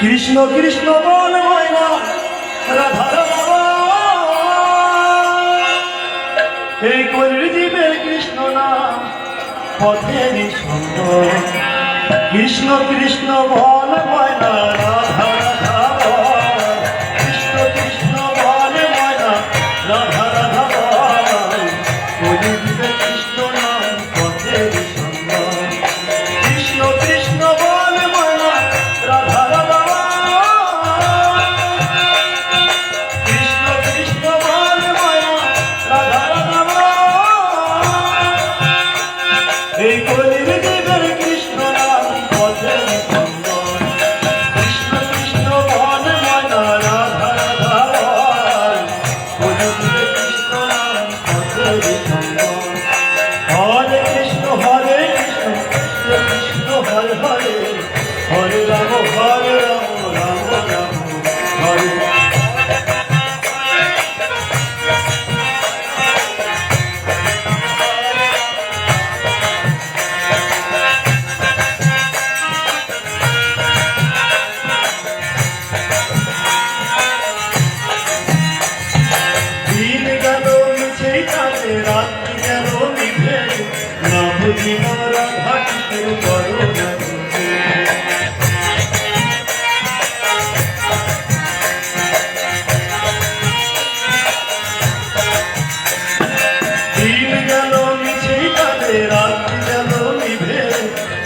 কৃষ্ণ কৃষ্ণ বল ময়না রাধা রাধা এই কলির জীবের কৃষ্ণ নাম পথের সুন্দর। কৃষ্ণ কৃষ্ণ বল ময়না রাধা রাধা বল, কৃষ্ণ কৃষ্ণ বল ময়না রাধা রাধা বল, কলির জীবের কৃষ্ণ নাম পথের সুন্দর। কৃষ্ণ কৃষ্ণ বল ময়না রাধা রাধা এই কলির জীবের কৃষ্ণ নাম পথের সুন্দর। কৃষ্ণ কৃষ্ণ বল ময়না রাধা রাধা বল, কলির জীবের কৃষ্ণ নাম পথের সুন্দর। হরে কৃষ্ণ হরে কৃষ্ণ কৃষ্ণ কৃষ্ণ হরে হরে, হরে রাম রাম রাম হরে। রাত্রি গেল নিভে, না বুঝিল রাধা কিসের করুণা বুঝে। দিন গেল মিছে কালে, রাত্রি গেল নিভে,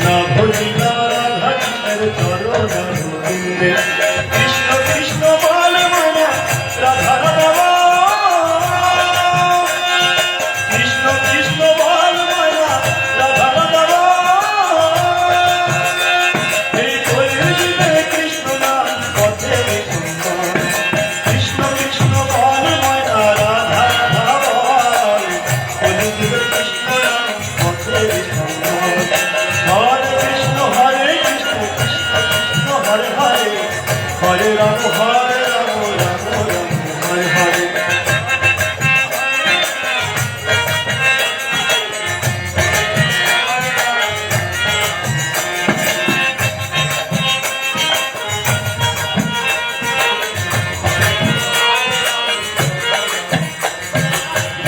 না বুঝিল রাধা কিসের করুণা বুঝে। কৃষ্ণ কৃষ্ণ বল ময়না রাধা রাধা বল, কৃষ্ণ বল ময়না রাধা রাধা বল, এই কলির জীবের কৃষ্ণ নাম পথের সুন্দর। কৃষ্ণ কৃষ্ণ বল ময়না রাধা রাধা বল, কলির জীবের কৃষ্ণ নাম পথের সুন্দর। হরে কৃষ্ণ হরে কৃষ্ণ কৃষ্ণ কৃষ্ণ হরে হরে, হরে রাম রাম রাম হরে হরে।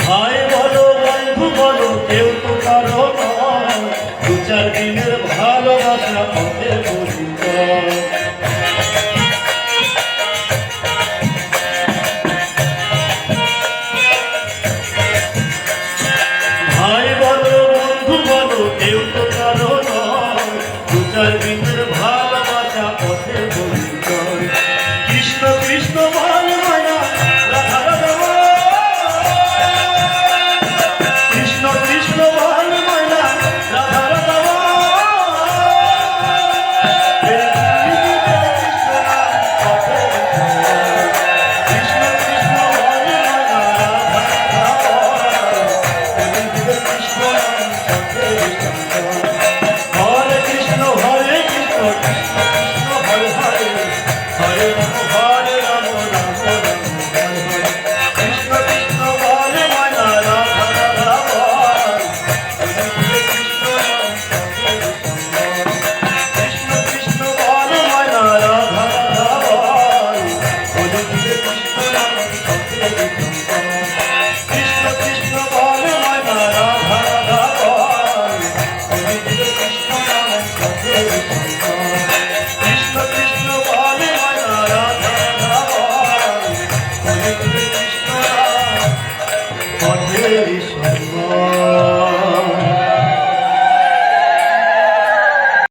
ভাই বলো বন্ধু বলো কেউ তো কারো নয়, দু চার দিনের ভালোবাসা পথে পরিচয়। ভাই বলো বন্ধু বলো কেউ তো কারো নয়, দু চার দিনের ভালোবাসা পথে পরিচয়। কৃষ্ণ কৃষ্ণ বল ময়না রাধা রাধা বল, কৃষ্ণ কৃষ্ণ বল ময়না রাধা রাধা বল, কৃষ্ণ কৃষ্ণ বল ময়না রাধা রাধা বল, কৃষ্ণ পথের সুন্দর। হরে কৃষ্ণ হরে কৃষ্ণ কৃষ্ণ কৃষ্ণ হরে হরে, হরে রাম রাম রাম হরে হরে। কৃষ্ণ কৃষ্ণ বল ময়না রাধা রাধা বল, কৃষ্ণ নাম পথের সুন্দর। কৃষ্ণ কৃষ্ণ বল ময়না রাধা রাধা বল, কৃষ্ণ নাম পথের সুন্দর। কৃষ্ণ কৃষ্ণ বল ময়না রাধা রাধা বল, কৃষ্ণ নাম পথের সুন্দর। কৃষ্ণ কৃষ্ণ বল ময়না রাধা রাধা বল, কৃষ্ণ নাম পথের সুন্দর।